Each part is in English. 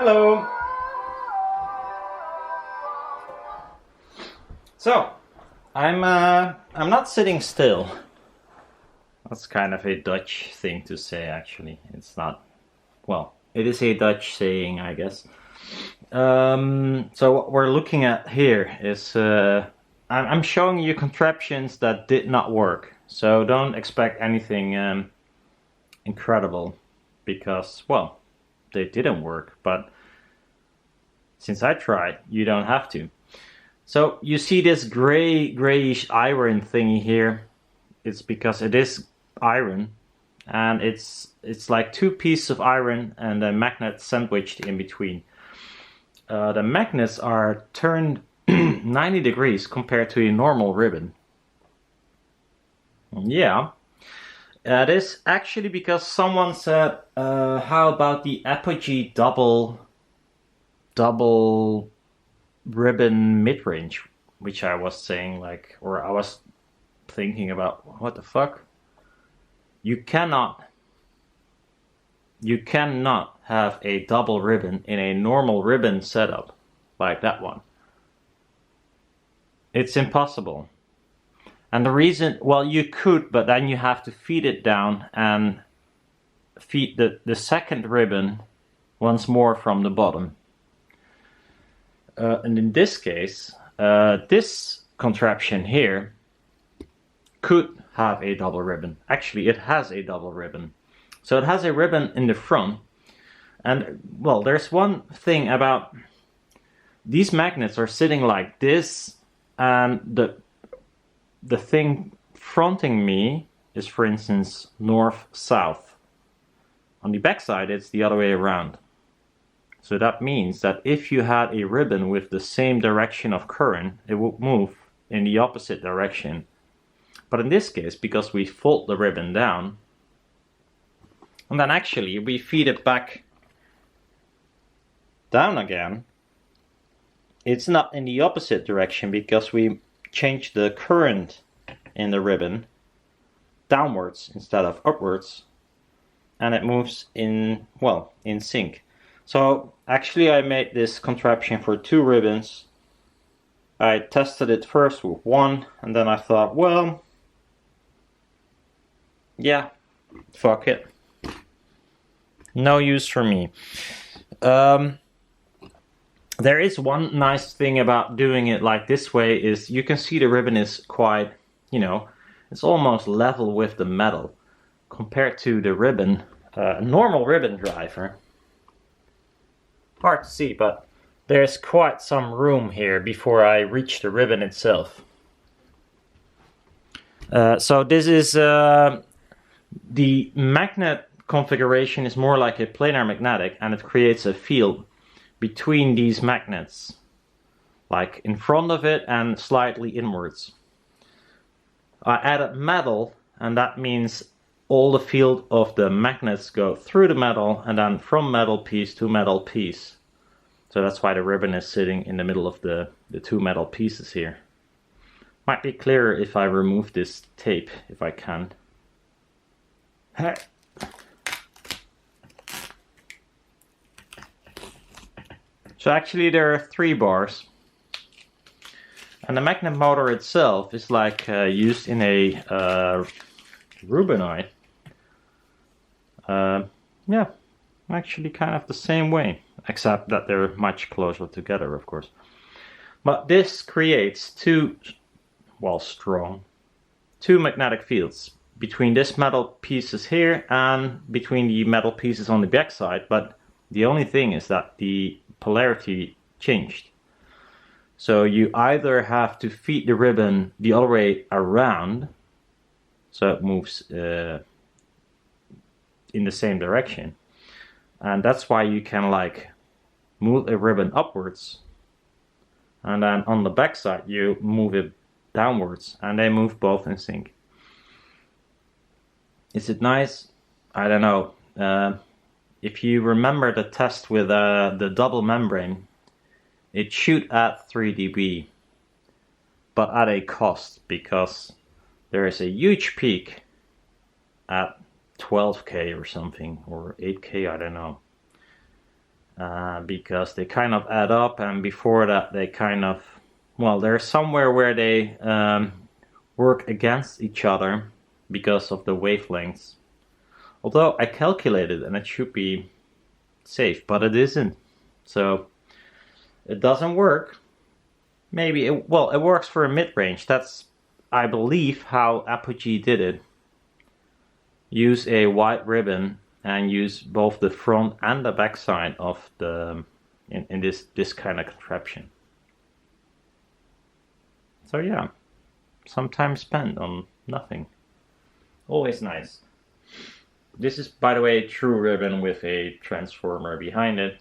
Hello. So, I'm not sitting still. That's kind of a Dutch thing to say, actually. It's not. Well, it is a Dutch saying, I guess. So what we're looking at here is I'm showing you contraptions that did not work. So don't expect anything incredible, because, well, they didn't work. But since I tried, you don't have to. So you see this grayish iron thingy here. It's because it is iron, and it's like two pieces of iron and a magnet sandwiched in between. The magnets are turned 90 degrees compared to a normal ribbon. Yeah, it is actually because someone said, how about the apogee double ribbon mid-range, which I was saying, like, or I was thinking about, what the fuck? You cannot have a double ribbon in a normal ribbon setup like that one. It's impossible. And the reason, well, you could, but then you have to feed it down and feed the second ribbon once more from the bottom. And in this case, this contraption here could have a double ribbon. Actually, it has a double ribbon. So it has a ribbon in the front. And, well, there's one thing about these magnets are sitting like this, and the thing fronting me is, for instance, north-south. On the back side, it's the other way around. So that means that if you had a ribbon with the same direction of current, it would move in the opposite direction. But in this case, because we fold the ribbon down, and then actually we feed it back down again, it's not in the opposite direction because we change the current in the ribbon downwards instead of upwards, and it moves in, well, in sync. So actually I made this contraption for two ribbons. I tested it first with one, and then I thought, well, yeah, fuck it. No use for me. There is one nice thing about doing it like this way is you can see the ribbon is quite, it's almost level with the metal compared to the ribbon, normal ribbon driver. Hard to see, but there's quite some room here before I reach the ribbon itself. So this is the magnet configuration is more like a planar magnetic, and it creates a field between these magnets, like in front of it and slightly inwards. I added metal, and that means all the field of the magnets go through the metal and then from metal piece to metal piece. So that's why the ribbon is sitting in the middle of the two metal pieces here. Might be clearer if I remove this tape, if I can. So actually there are 3 bars, and the magnet motor itself is like used in a Rubinite. Yeah, actually kind of the same way, except that they're much closer together, of course. But this creates two magnetic fields between this metal pieces here and between the metal pieces on the back side, but the only thing is that the polarity changed. So you either have to feed the ribbon the other way around, so it moves in the same direction, and that's why you can like move a ribbon upwards, and then on the back side you move it downwards, and they move both in sync. Is it nice? I don't know. If you remember the test with the double membrane, it should at 3 dB, but at a cost, because there is a huge peak at 12K or something, or 8K, I don't know. because they kind of add up, and before that they kind of, well, there's somewhere where they work against each other because of the wavelengths. Although I calculated and it should be safe, but it isn't. So it doesn't work. Maybe it works for a mid-range. That's, I believe, how Apogee did it. Use a white ribbon and use both the front and the back side of the in this kind of contraption. So yeah, some time spent on nothing. Always nice. This is, by the way, a true ribbon with a transformer behind it,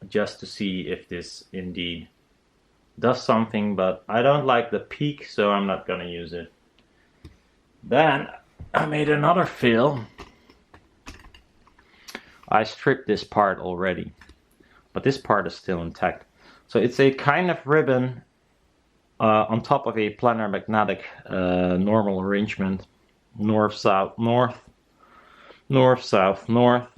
just to see if this indeed does something, but I don't like the peak, so I'm not gonna use it. Then I made another fail. I stripped this part already, but this part is still intact. So it's a kind of ribbon on top of a planar magnetic normal arrangement. North, south, north, north, south, north,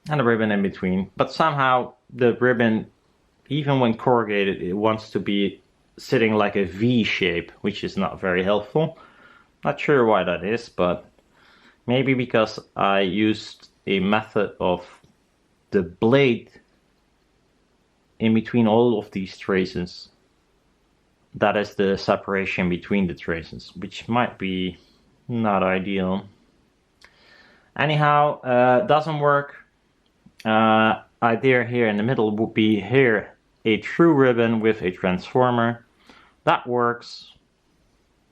and a ribbon in between. But somehow the ribbon, even when corrugated, it wants to be sitting like a V shape, which is not very helpful. Not sure why that is, but maybe because I used a method of the blade in between all of these traces. That is the separation between the traces, which might be not ideal. Anyhow, doesn't work. Idea here in the middle would be here a true ribbon with a transformer. That works.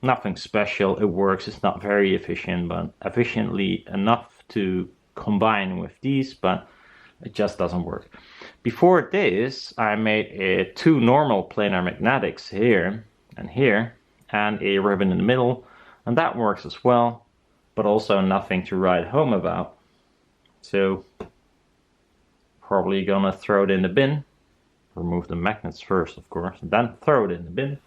Nothing special, it works. It's not very efficient, but efficiently enough to combine with these, but it just doesn't work. Before this, I made two normal planar magnetics here, and a ribbon in the middle, and that works as well, but also nothing to write home about. So probably gonna throw it in the bin. Remove the magnets first, of course, and then throw it in the bin.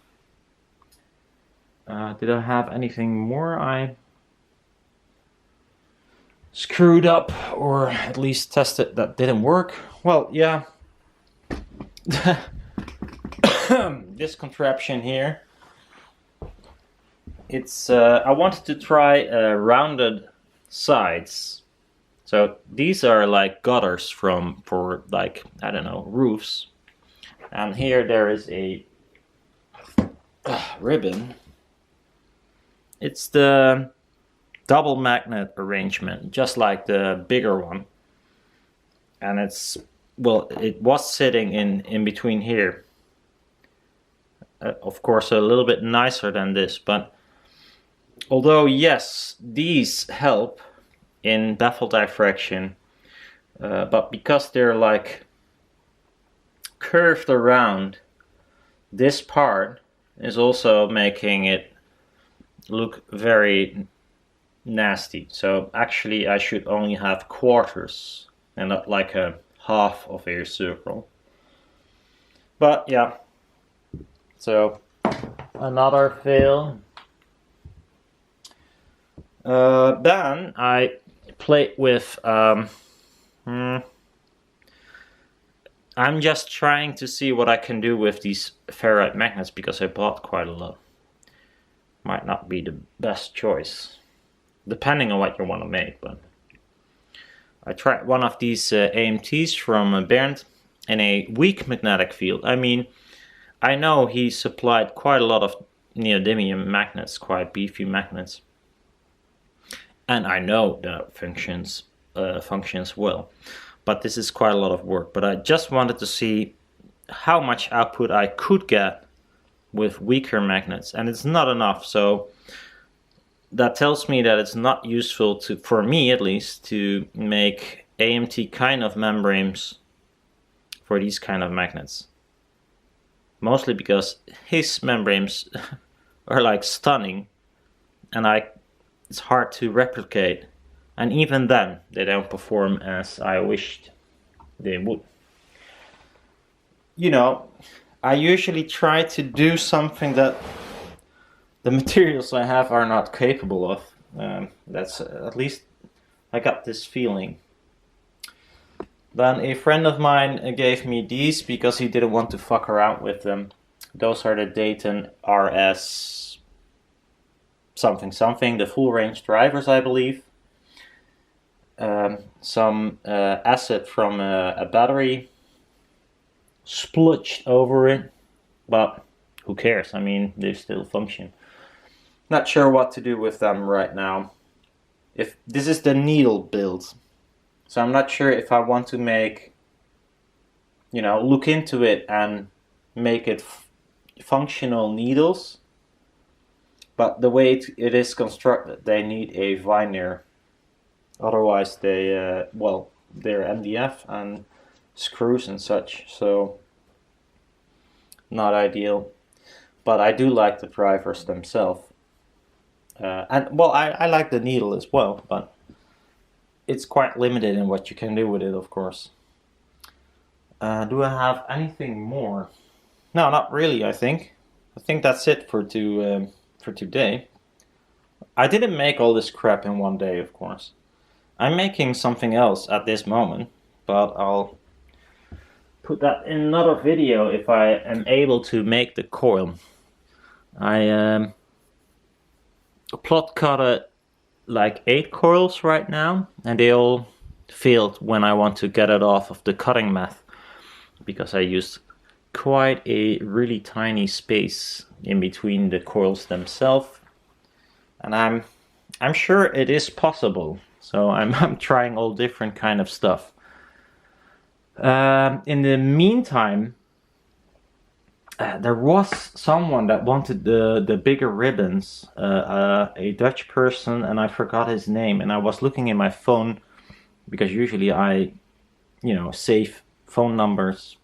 Did I have anything more I screwed up, or at least tested that didn't work? Well, yeah. This contraption here, it's I wanted to try rounded sides. So these are like gutters for like, I don't know, roofs. And here there is a ribbon. It's the double magnet arrangement, just like the bigger one. And it's, well, it was sitting in between here. Of course, a little bit nicer than this, but although, yes, these help in baffle diffraction, but because they're like curved around, this part is also making it look very nasty. So actually I should only have quarters and not like a half of a circle. But yeah, so another fail. Then I played with I'm just trying to see what I can do with these ferrite magnets, because I bought quite a lot. Might not be the best choice, depending on what you want to make, but I tried one of these AMTs from Bernd in a weak magnetic field. I mean, I know he supplied quite a lot of neodymium magnets, quite beefy magnets, and I know that functions well, but this is quite a lot of work. But I just wanted to see how much output I could get with weaker magnets, and it's not enough. So that tells me that it's not useful to, for me at least, to make AMT kind of membranes for these kind of magnets. Mostly because his membranes are like stunning, and it's hard to replicate, and even then they don't perform as I wished they would. You know, I usually try to do something that the materials I have are not capable of. That's at least I got this feeling. Then a friend of mine gave me these because he didn't want to fuck around with them. Those are the Dayton RS something something, the full range drivers, I believe. Some acid from a battery splutched over it, but who cares? I mean, they still function. Not sure what to do with them right now. If this is the needle build, so I'm not sure if I want to make, look into it and make it functional needles. But the way it is constructed, they need a vinyl. Otherwise, they're MDF and screws and such, so not ideal. But I do like the drivers themselves. I like the needle as well, but it's quite limited in what you can do with it, of course. Do I have anything more? No, not really, I think. I think that's it for today. I didn't make all this crap in one day, of course. I'm making something else at this moment, but I'll put that in another video if I am able to make the coil. I plot cut like 8 coils right now, and they all failed when I want to get it off of the cutting mat, because I used quite a really tiny space in between the coils themselves, and I'm sure it is possible. So I'm trying all different kind of stuff. In the meantime, there was someone that wanted the bigger ribbons, a Dutch person, and I forgot his name. And I was looking in my phone, because usually I, save phone numbers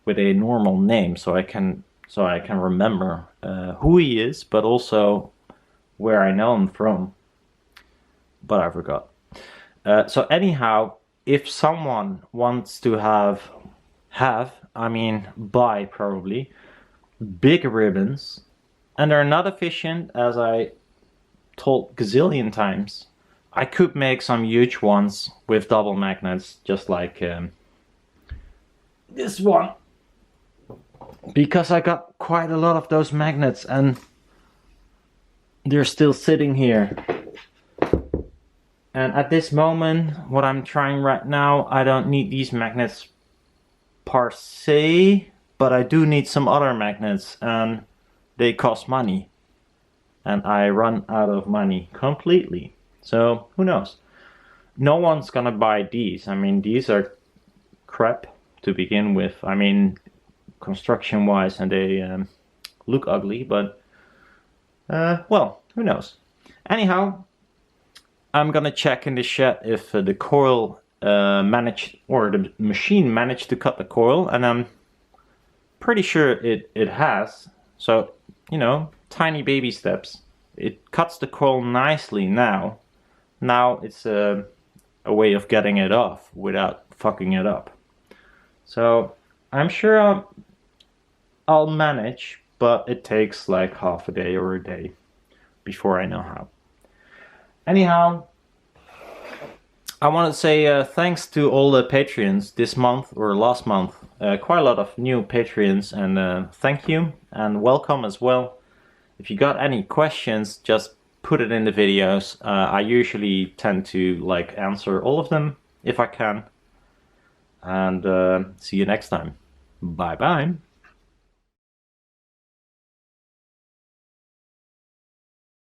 with a normal name, so I can remember who he is, but also where I know him from. But I forgot. So anyhow, if someone wants to buy probably big ribbons, and they're not efficient, as I told gazillion times, I could make some huge ones with double magnets, just like this one, because I got quite a lot of those magnets and they're still sitting here. And at this moment, what I'm trying right now, I don't need these magnets per se, but I do need some other magnets, and they cost money. And I run out of money completely. So, who knows? No one's gonna buy these. I mean, these are crap to begin with. I mean, construction-wise, and they look ugly, but, who knows? Anyhow, I'm gonna check in the shed if the coil managed, or the machine managed to cut the coil, and I'm pretty sure it has. So, tiny baby steps. It cuts the coil nicely now. Now it's a way of getting it off without fucking it up. So I'm sure I'll manage, but it takes like half a day or a day before I know how. Anyhow, I want to say thanks to all the Patreons this month or last month. Quite a lot of new Patreons, and thank you and welcome as well. If you got any questions, just put it in the videos. I usually tend to answer all of them if I can. And see you next time. Bye bye.